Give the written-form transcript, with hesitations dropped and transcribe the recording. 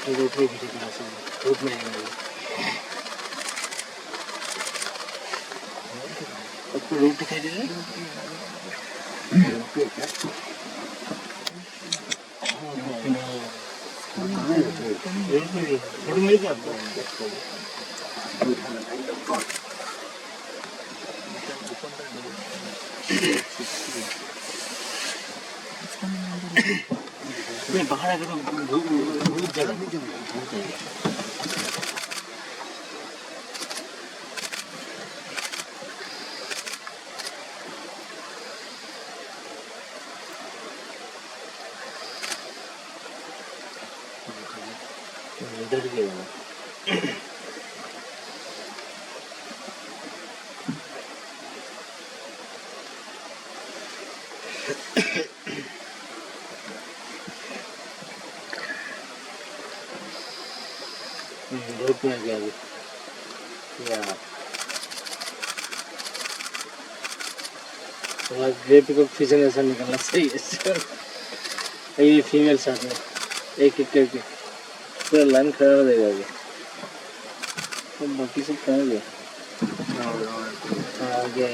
Road में भी road में आपको रोड दिखाई दे रहा है? रोड में क्या बाहर आकर बहुत जगह डर गया रोड में गया या ग्रे पिकअप पीछे ऐसा निकलना सही है ये फीमेल साथ में एक एक करके पूरा लाइन खड़ा हो जाएगा अभी तो बाकी सब कहाँ गया हाँ गया